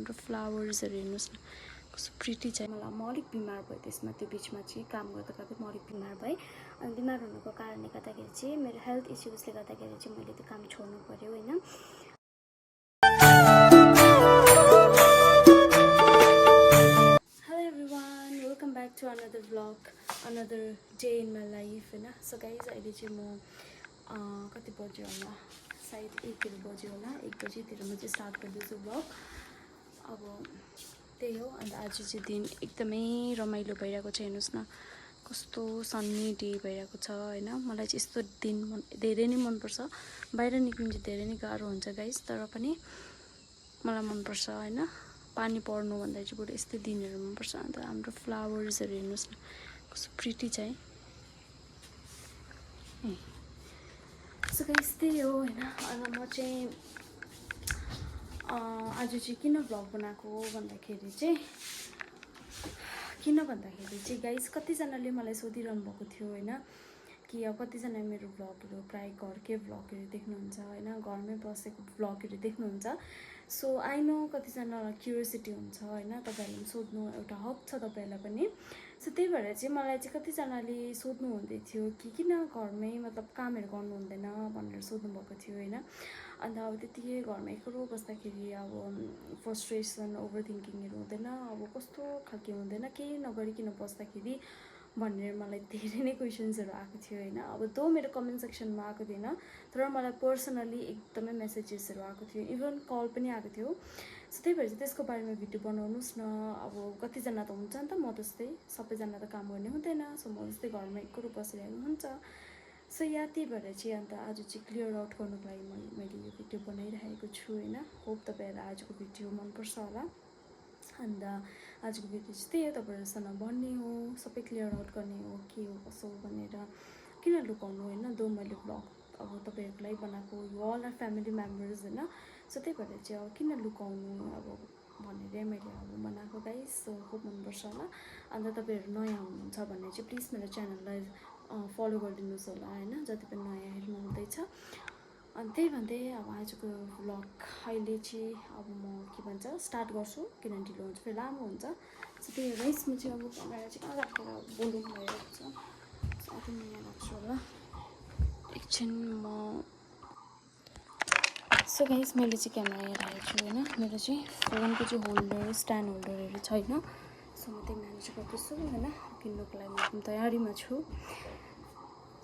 हाम्रो फ्लावर्सहरू हेर्नुहोस् न कस्तो प्रिटी छ। मलाई म अलिक बिमार भएँ त्यसमा, त्यो बिचमा चाहिँ काम गर्दा गर्दै म अलिक बिमार भएँ। अनि बिमार हुनुको कारणले गर्दाखेरि चाहिँ मेरो हेल्थ इस्युजले गर्दाखेरि चाहिँ मैले त्यो काम छोड्नु पऱ्यो होइन। Hello everyone, welcome back to another vlog, another day in my life होइन। सो गाइज अहिले चाहिँ म कति बज्यो होला, सायद 1 बज्यो होला, 1 बजीतिर म चाहिँ स्टार्ट गर्दैछु भ्लग। अब त्यही हो। अन्त आज चाहिँ दिन एकदमै रमाइलो भइरहेको छ, हेर्नुहोस् न कस्तो सन्नी डे भइरहेको छ होइन। मलाई चाहिँ यस्तो दिन धेरै नै मनपर्छ। बाहिर निक्लिनु चाहिँ धेरै नै गाह्रो हुन्छ गाइस, तर पनि मलाई मनपर्छ होइन। पानी पर्नु भन्दा चाहिँ बरु यस्तै दिनहरू मनपर्छ। अन्त हाम्रो फ्लावर्सहरू हेर्नुहोस् न कस्तो प्रिटी छ है। सो गाइस त्यही हो होइन। अन्त म चाहिँ आज चाहिँ किन भ्लग बनाएको भन्दाखेरि चाहिँ गाइस कतिजनाले मलाई सोधिरहनु भएको थियो होइन कि अब कतिजना मेरो भ्लगहरू प्रायः घरकै भ्लगहरू देख्नुहुन्छ होइन, घरमै बसेको भ्लगहरू देख्नुहुन्छ। सो आई नो कतिजनालाई क्युरियोसिटी हुन्छ होइन, तपाईँहरूले सोध्नु एउटा हक छ तपाईँहरूलाई पनि। सो त्यही भएर चाहिँ मलाई चाहिँ कतिजनाले सोध्नु हुँदै थियो कि किन घरमै मतलब कामहरू गर्नु हुँदैन भनेर सोध्नु भएको थियो होइन। अन्त अब त्यतिकै घरमा एक्लो बस्दाखेरि अब फ्रस्ट्रेसन ओभर थिङ्किङहरू हुँदैन, अब कस्तो खालके हुँदैन केही नगरिकन बस्दाखेरि भनेर मलाई धेरै नै क्वेसन्सहरू आएको थियो होइन। अब दो मेरो कमेन्ट सेक्सनमा आएको थिएन, तर मलाई पर्सनली एकदमै मेसेजेसहरू आएको थियो, इभन कल पनि आएको थियो। सो त्यही भएर चाहिँ त्यसको बारेमा भिडियो बनाउनुहोस् न। अब कतिजना त हुन्छ नि त म जस्तै, सबैजना त काम गर्ने हुँदैन। सो म जस्तै घरमा एक्लो बसिरहेको हुन्छ। सो त्यही भएर चाहिँ अन्त आज चाहिँ क्लियर आउट गर्नुको लागि मैले यो भिडियो बनाइरहेको छु होइन। होप तपाईँहरूलाई आजको भिडियो मनपर्छ होला। अन्त आजको भिडियो चाहिँ त्यही हो, तपाईँहरूसँग भन्ने हो, सबै क्लियर आउट गर्ने हो के हो कसो हो भनेर। किन लुकाउनु होइन, दो मैले भ्लग अब तपाईँहरूको लागि बनाएको, यो अल आर फ्यामिली मेम्बर्स होइन। सो त्यही भएर चाहिँ अब किन लुकाउनु अब भनेर मैले अब बनाएको गाइस। सो होप मनपर्छ होला। अन्त तपाईँहरू नयाँ हुनुहुन्छ भने चाहिँ प्लिज मेरो च्यानललाई फलो गरिदिनुहोस् होला होइन, जति पनि नयाँ हेर्नु हुँदैछ। अनि त्यही भन्दै अब आजको भ्लग अहिले चाहिँ अब म के भन्छ स्टार्ट गर्छु, किनभने ढिलो हुन्छ फेरि लामो हुन्छ। सो त्यही हो गाइस, म चाहिँ अब क्यामेरा चाहिँ कहाँ राखेर बोल्नु भइरहेको छ। सो आधी म यहाँ राख्छु होला एकछिन म। सो गाइस मैले चाहिँ क्यामेरा यहाँ राखेको छु होइन। मेरो चाहिँ फोनको चाहिँ होल्डर स्ट्यान्ड होल्डरहरू छैन। सो म त्यही म्यानेज गर्दैछु होइन, किन्नुको लागि म एकदम तयारीमा छु।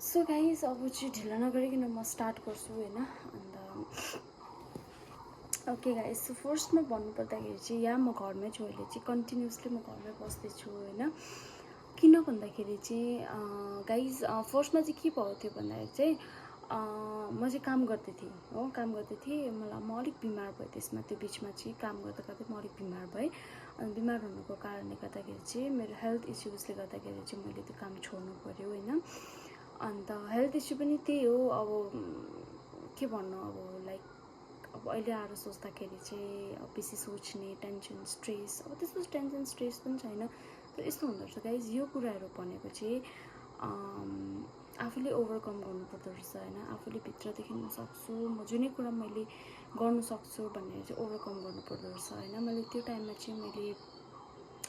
सो गाइस अब चाहिँ ढिला नगरिकन म स्टार्ट गर्छु होइन। अन्त ओके गाइस, सो फर्स्टमा भन्नुपर्दाखेरि चाहिँ यहाँ म घरमै छु अहिले चाहिँ, कन्टिन्युसली म घरमै बस्दैछु होइन। किन भन्दाखेरि चाहिँ गाइस फर्स्टमा चाहिँ के भएको थियो भन्दाखेरि चाहिँ म चाहिँ काम गर्दै थिएँ हो, काम गर्दै थिएँ। म अलिक बिमार भएँ त्यसमा, त्यो बिचमा चाहिँ काम गर्दा गर्दै म अलिक बिमार भएँ। अनि बिमार हुनुको कारणले गर्दाखेरि चाहिँ मेरो हेल्थ इस्युजले गर्दाखेरि चाहिँ मैले त्यो काम छोड्नु पऱ्यो होइन। अन्त हेल्थ इस्यु पनि त्यही हो, अब के भन्नु अब लाइक अब अहिले आएर सोच्दाखेरि चाहिँ अब बेसी सोच्ने, टेन्सन स्ट्रेस, अब त्यस्तो टेन्सन स्ट्रेस पनि छैन। तर यस्तो हुँदो रहेछ गाइज, यो कुराहरू भनेको चाहिँ आफूले ओभरकम गर्नुपर्दो रहेछ होइन। आफूले भित्रदेखि म सक्छु, म जुनै कुरा मैले गर्नु सक्छु भनेर चाहिँ ओभरकम गर्नुपर्दो रहेछ होइन। मैले त्यो टाइममा चाहिँ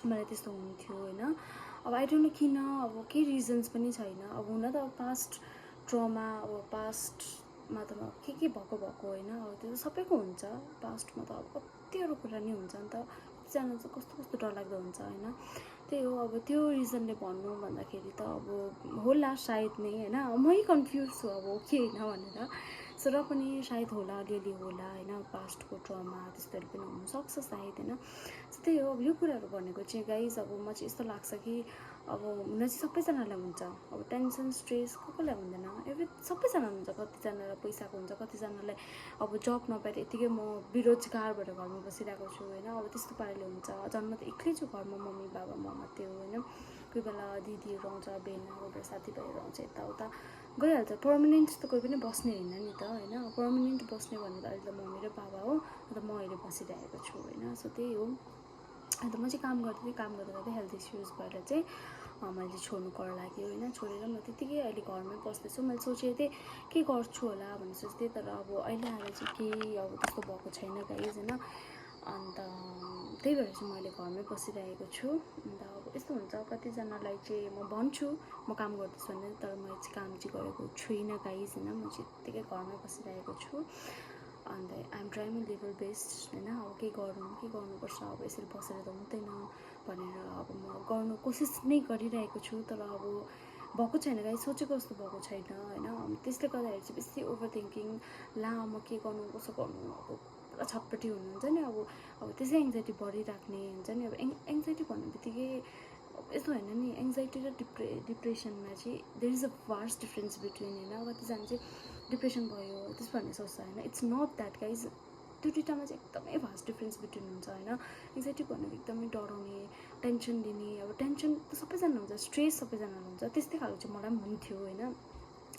मलाई त्यस्तो हुन्थ्यो होइन। अब आई डोन्ट नो किन, अब केही रिजन्स पनि छैन। अब हुन त अब पास्ट ट्रमा, अब पास्टमा त के भएको होइन, अब त्यो सबैको हुन्छ। पास्टमा त अब कतिवटा कुरा नै हुन्छ नि त, कतिजना चाहिँ कस्तो डरलाग्दो हुन्छ होइन। त्यही हो, अब त्यो रिजनले भन्नु भन्दाखेरि त अब होला सायद नै होइन, मै कन्फ्युज छु अब हो कि होइन भनेर। सो र पनि सायद होला, अलिअलि होला होइन, पास्टको ट्रमा त्यस्तोहरू पनि हुनसक्छ सायद होइन। सो त्यही हो, अब यो कुराहरू भनेको चाहिँ गाइज अब म चाहिँ यस्तो लाग्छ कि अब हुन चाहिँ सबैजनालाई हुन्छ। अब टेन्सन स्ट्रेस कसलाई हुँदैन, सबैजना हुन्छ। कतिजनालाई पैसाको हुन्छ, कतिजनालाई अब जब नपाएर यतिकै म बेरोजगार भएर घरमा बसिरहेको छु होइन। अब त्यस्तो पाराले हुन्छ। जन्म त एक्लै छु घरमा, मम्मी बाबा म मात्रै हो होइन। कोही बेला दिदीहरू आउँछ, बहिनी, कोही बेला साथीभाइहरू आउँछ, यताउता गइहाल्छ। पर्मानेन्ट त कोही पनि बस्ने होइन नि त होइन। पर्मानेन्ट बस्ने भने त अहिले त मम्मी र बाबा हो, अन्त म अहिले बसिरहेको छु होइन। सो त्यही हो। अन्त म चाहिँ काम गर्दै हेल्थ इस्युज भएर चाहिँ मैले छोड्नु कर लाग्यो होइन। छोडेर म त्यतिकै अहिले घरमै बस्दैछु। मैले सोचेको थिएँ के गर्छु होला भनेर सोच्थेँ, तर अब अहिले आएर चाहिँ केही अब त्यस्तो भएको छैन गाइज होइन। अन्त त्यही भएर चाहिँ मैले घरमै बसिरहेको छु। अन्त अब यस्तो हुन्छ कतिजनालाई चाहिँ म भन्छु म काम गर्दैछु भने, तर मैले चाहिँ काम चाहिँ गरेको छुइनँ गाइज होइन। म चाहिँ यत्तिकै घरमै बसिरहेको छु। अन्त आइएम ट्राइङ लेभल बेस्ट होइन। अब के गर्नुपर्छ, अब यसरी बसेर त हुँदैन भनेर अब म गर्नु कोसिस नै गरिरहेको छु। तर अब भएको छैन गाइज, सोचेको जस्तो भएको छैन होइन। त्यसले गर्दाखेरि चाहिँ बेसी ओभर थिङ्किङ, ला म के गर्नु कसो गर्नु, अब पुरा छटपट्टि हुनुहुन्छ नि। अब त्यसै एङ्जाइटी बढिराख्ने हुन्छ नि। अब एङ्जाइटी भन्ने बित्तिकै यस्तो होइन नि, एङ्जाइटी र डिप्रेसनमा चाहिँ there is a vast difference between होइन। कतिजना चाहिँ डिप्रेसन भयो त्यस भन्ने सोच्छ होइन। इट्स नट द्याट गाइज, त्यो दुइटामा चाहिँ एकदमै भास्ट डिफ्रेन्स बिट्विन हुन्छ होइन। एङ्जाइटी भनेको एकदमै डराउने, टेन्सन लिने, अब टेन्सन त सबैजना हुन्छ, स्ट्रेस सबैजनालाई हुन्छ, त्यस्तै खालको चाहिँ मलाई पनि हुन्थ्यो होइन।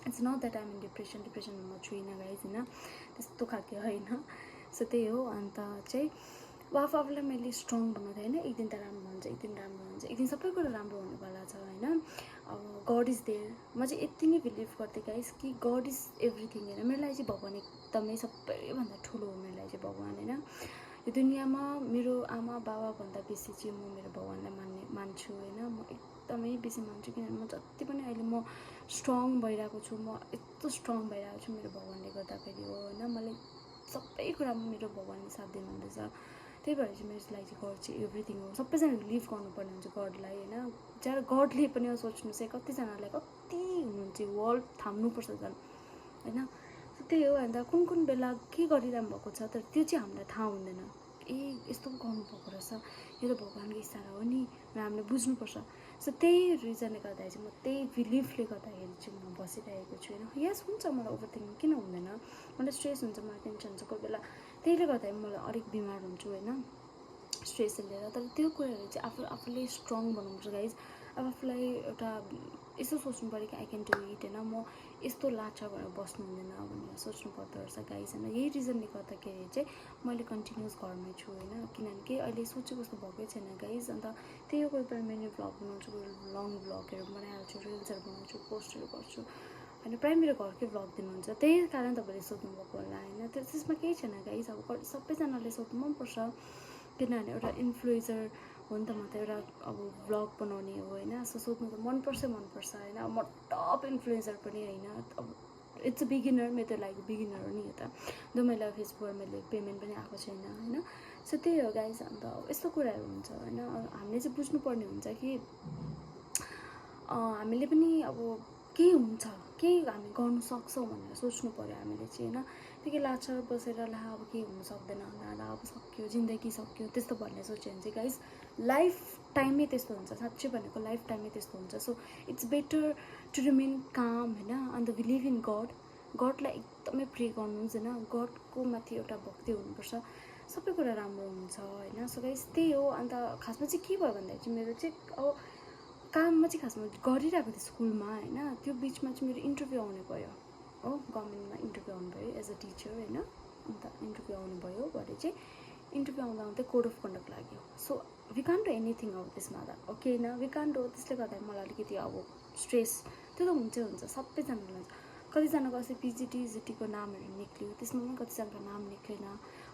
It's not that I'm in डिप्रेसनमा म छुइनँ गाइज होइन, त्यस्तो खालको होइन। सो त्यही हो। अन्त चाहिँ आफूलाई मैले स्ट्रङ बनाउँदै होइन, एक दिन त राम्रो हुन्छ, एक दिन राम्रो हुन्छ, एक दिन सबै कुरो राम्रो हुनेवाला छ होइन। अब गड इज देयर, म चाहिँ यति नै बिलिभ गर्थेँ गाइस कि गड इज एभ्रिथिङ होइन। मेरो लागि चाहिँ भगवान् एकदमै सबैभन्दा ठुलो हो, मेरो लागि चाहिँ भगवान् होइन। यो दुनियाँमा मेरो आमा बाबाभन्दा बेसी चाहिँ म मेरो भगवान्लाई मान्छु होइन। म एकदमै बेसी मान्छु, किनभने म जति पनि अहिले म स्ट्रङ भइरहेको छु, म यस्तो स्ट्रङ भइरहेको छु मेरो भगवान्ले गर्दाखेरि हो होइन। मलाई सबै कुरामा मेरो भगवान्ले साथ दिनुहुँदैछ। त्यही भएर चाहिँ मेरो लागि चाहिँ गड चाहिँ एभ्रिथिङ हो। सबैजना बिलिभ गर्नुपर्ने हुन्छ गडलाई होइन। जहाँ गडले पनि सोच्नुहोस् है, कतिजनालाई कति हुनुहुन्छ वर्ल्ड थाम्नुपर्छ झन् होइन। त्यही हो। अन्त कुन बेला के गरिरहनु भएको छ तर त्यो चाहिँ हामीलाई थाहा हुँदैन। यस्तो गर्नुभएको रहेछ, यो त भगवान्को इसारा हो नि, र हामीले बुझ्नुपर्छ। सो त्यही रिजनले गर्दाखेरि चाहिँ म त्यही बिलिफले गर्दाखेरि चाहिँ म बसिरहेको छु होइन। यस हुन्छ, मलाई ओभरथिङ्किङ किन हुँदैन, मलाई स्ट्रेस हुन्छ, मलाई टेन्सन हुन्छ कोही बेला, त्यसले गर्दाखेरि मलाई अलिक बिमार हुन्छु होइन स्ट्रेसले लिएर। तर त्यो कुराहरू चाहिँ आफूले स्ट्रङ बनाउनुपर्छ गाइज। अब आफूलाई एउटा यसो सोच्नु पऱ्यो कि आई क्यान डु इट होइन, म यस्तो लाग्छ भनेर बस्नु हुँदैन भनेर सोच्नु पर्दो रहेछ गाइज होइन। यही रिजनले गर्दाखेरि चाहिँ मैले कन्टिन्युस घरमै छु होइन, किनभने अहिले सोचेको जस्तो भएकै छैन गाइज। अन्त त्यही हो, कोही बेला मिनी भ्लग बनाउँछु, लङ भ्लगहरू बनाइहाल्छु, रिल्सहरू बनाउँछु, पोस्टहरू गर्छु होइन। प्रायः मेरो घरकै भ्लग दिनुहुन्छ, त्यही कारण तपाईँले सोध्नुभएको होला होइन। त्यसमा केही छैन गाइज। अब सबैजनाले सोध्नु मनपर्छ, किनभने एउटा इन्फ्लुएन्सर हो नि त, म त एउटा अब भ्लग बनाउने हो होइन। सो सोध्नु त मनपर्छ होइन। म टप इन्फ्लुएन्सर पनि होइन, अब इट्स अ बिगिनर, मेरो त लागि बिगिनर हो नि यो त। जो मैले फेसबुकमा मैले पेमेन्ट पनि आएको छैन होइन। सो त्यही हो गाइज। अन्त यस्तो कुराहरू हुन्छ होइन। हामीले चाहिँ बुझ्नुपर्ने हुन्छ कि हामीले पनि अब के हुन्छ, के हामी गर्नु सक्छौँ भनेर सोच्नु पऱ्यो हामीले चाहिँ होइन। त्यही लाग्छ बसेर ला अब केही हुनु सक्दैन, ला अब सक्यो, जिन्दगी सक्यो, त्यस्तो भन्ने सोच्यो भने चाहिँ गाइज लाइफ टाइमै त्यस्तो हुन्छ, साँच्चै भनेको लाइफ टाइमै त्यस्तो हुन्छ। So it's better to remain काम होइन। अन्त बिलिभ इन गडलाई एकदमै प्रे गर्नुहोस् होइन। गडको माथि एउटा भक्ति हुनुपर्छ, सबै कुरा राम्रो हुन्छ होइन। सो गाइज त्यही हो। अन्त खासमा चाहिँ के भयो भन्दाखेरि चाहिँ मेरो चाहिँ अब काममा चाहिँ खासमा गरिरहेको थिएँ स्कुलमा होइन। त्यो बिचमा चाहिँ मेरो इन्टरभ्यू आउने भयो हो, गभर्मेन्टमा इन्टरभ्यू आउनुभयो एज अ टिचर होइन। अन्त इन्टरभ्यू आउनुभयो भरे चाहिँ इन्टरभ्यू आउँदा कोड अफ कन्डक्ट लाग्यो। सो वी कान डु एनिथिङ अब त्यसमा त ओके होइन, वी कान डु। त्यसले गर्दा मलाई अलिकति अब स्ट्रेस त्यो त हुन्छ सबैजनालाई हुन्छ। कतिजनाको अस्ति पिजिटीको नामहरू निक्ल्यो, त्यसमा पनि कतिजनाको नाम निक्लेन।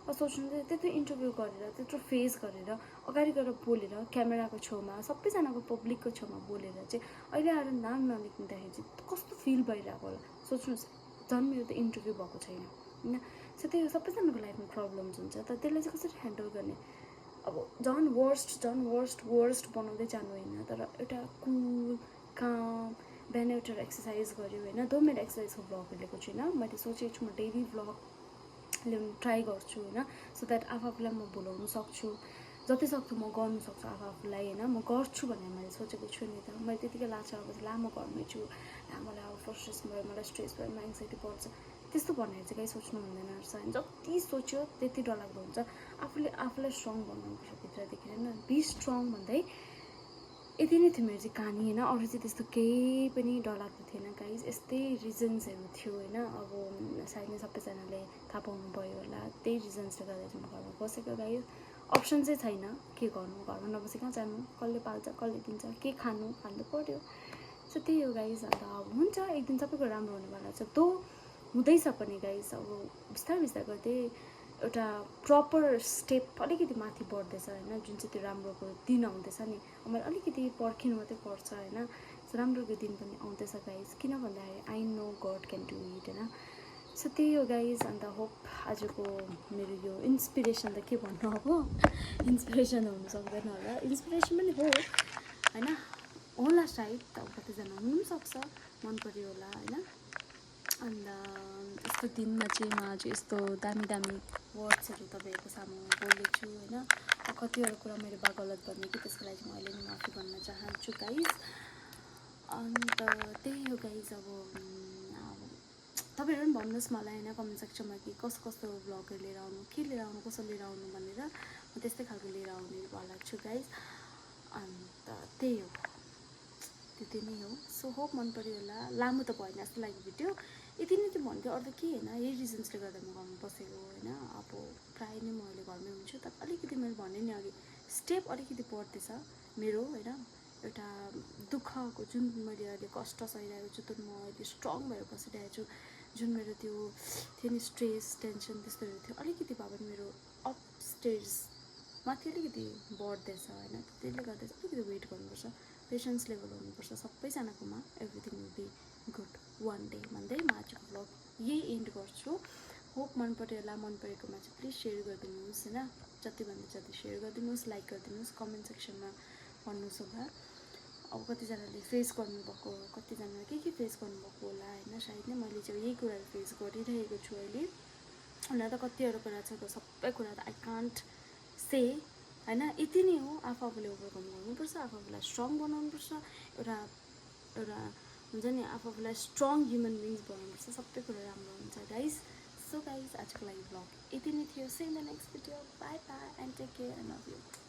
अब सोच्नु चाहिँ त्यत्रो इन्टरभ्यू गरेर, त्यत्रो फेस गरेर, अगाडि गएर बोलेर क्यामेराको छेउमा सबैजनाको पब्लिकको छेउमा बोलेर चाहिँ अहिले आएर नाम ननिक्लिँदाखेरि चाहिँ कस्तो फिल भइरहेको होला सोच्नुहोस्। झन् मेरो त इन्टरभ्यू भएको छैन होइन। सो त्यही हो, सबैजनाको लाइफमा प्रब्लम्स हुन्छ, तर त्यसलाई चाहिँ कसरी ह्यान्डल गर्ने। अब झन् वर्स्ट बनाउँदै जानु होइन, तर एउटा कुल काम बिहान एउटा एक्सर्साइज गऱ्यो होइन। दो मेरो एक्सर्साइजको भ्लगहरू लिएको छुइनँ, मैले सोचेको छु म डेली भ्लग ल्याउनु ट्राई गर्छु होइन। सो द्याट आफूलाई म भुलाउनु सक्छु, जति सक्छु म गर्नु सक्छु आफूलाई होइन। म गर्छु भनेर मैले सोचेको छु नि त। मैले त्यतिकै लाग्छ अब लामो घरमै छु, मलाई अब फ्रस्ट्रेसन भयो, मलाई स्ट्रेस भयो, मलाई एङ्जाइटी बढ्छ, त्यस्तो भनेर चाहिँ कहीँ सोच्नु हुँदैन रहेछ होइन। जति सोच्यो त्यति डरलाग्दो हुन्छ। आफूलाई स्ट्रङ बनाउनुपर्छ भित्रदेखि होइन। बी स्ट्रङ भन्दै यति नै थियो मेरो चाहिँ कहानी होइन। अरू चाहिँ त्यस्तो केही पनि डरलाग्दो थिएन गाइज, यस्तै रिजन्सहरू थियो होइन। अब सायद नै सबैजनाले थाहा पाउनुभयो होला, त्यही रिजन्सले गर्दा चाहिँ म घरमा बसेको गाइज। अप्सन चाहिँ छैन, के गर्नु, घरमा नबसे कहाँ जानु, कसले पाल्छ, कसले दिन्छ, के खानु पऱ्यो। सो त्यही हो गाइज। अन्त अब हुन्छ एक दिन सबै कुरा राम्रो हुनेवाला छ, हुँदैछ पनि गाइज। अब बिस्तारै गर्दै एउटा प्रपर स्टेप अलिकति माथि बढ्दैछ होइन, जुन चाहिँ त्यो राम्रोको दिन आउँदैछ नि, मैले अलिकति पर्खिनु मात्रै पर्छ होइन। सो राम्रोको दिन पनि आउँदैछ गाइज, किन भन्दाखेरि I know God can do it होइन। सो त्यही हो गाइज। अन्त होप आजको मेरो यो इन्सपिरेसन त के भन्नु, अब इन्सपिरेसन हुनु सक्दैन होला, इन्सपिरेसन पनि हो होइन, होला सायद, अब कतिजना हुनु पनि सक्छ, मन पऱ्यो होला होइन। अन्त यस्तो दिनमा चाहिँ म आज यस्तो दामी दामी वर्ड्सहरू तपाईँहरूको सामु बोल्दैछु होइन। कतिवटा कुरा मैले बा गलत भने कि त्यसको लागि चाहिँ म अहिले नै माफी भन्न चाहन्छु गाइज। अन्त त्यही हो गाइज। अब तपाईँहरू पनि भन्नुहोस् मलाई होइन कमेन्ट सेक्सनमा कि कस्तो कस्तो भ्लगहरू लिएर आउनु, के लिएर आउनु, कसो लिएर आउनु भनेर, म त्यस्तै खालको लिएर आउने वाला छु गाइज। अन्त त्यही हो, त्यति नै हो। सो होप मन पऱ्यो होला, लामो त भएन जस्तो लाग्यो भिडियो, यति नै चाहिँ भन्थ्यो, अरू त के होइन, यही रिजन्सले गर्दा म घरमा बसेको होइन। अब प्रायः नै म अहिले घरमै हुन्छु, तर अलिकति मैले भने नि अघि स्टेप अलिकति बढ्दैछ मेरो होइन। एउटा दुःखको जुन मैले अहिले कष्ट सहिरहेको छु, त्यो म अहिले स्ट्रङ भएर बसिरहेको छु, जुन मेरो त्यो थियो नि स्ट्रेस टेन्सन त्यस्तोहरू थियो, अलिकति भए पनि मेरो अपस्टेज माथि अलिकति बढ्दैछ होइन। त्यसले गर्दा चाहिँ अलिकति वेट गर्नुपर्छ, पेसेन्स लेभल हुनुपर्छ सबैजनाकोमा, everything will be good one day भन्दै म आजको भ्लग यही एन्ड गर्छु। होप मन पऱ्यो होला, मन परेकोमा चाहिँ प्लिज सेयर गरिदिनुहोस् होइन, जतिभन्दा जति सेयर गरिदिनुहोस्, लाइक गरिदिनुहोस्, कमेन्ट सेक्सनमा भन्नुहोस् होला। अब कतिजनाले फेस गर्नुभएको, कतिजनाले के फेस गर्नुभएको होला होइन, सायद नै मैले चाहिँ यही कुराहरू फेस गरिरहेको छु अहिले। हुन त कतिवटा कुरा छ, सबै कुरा त आई कान्ट से होइन। यति नै हो, आफूले ओभरकम गर्नुपर्छ, आफूलाई स्ट्रङ बनाउनुपर्छ, एउटा हुन्छ नि, आफूलाई स्ट्रङ ह्युमन बिङ्स बनाउनुपर्छ, सबै कुरा राम्रो हुन्छ गाइज। सो गाइज आजको लागि भ्लग यति नै थियो। See in the next video, bye bye and take care and love you.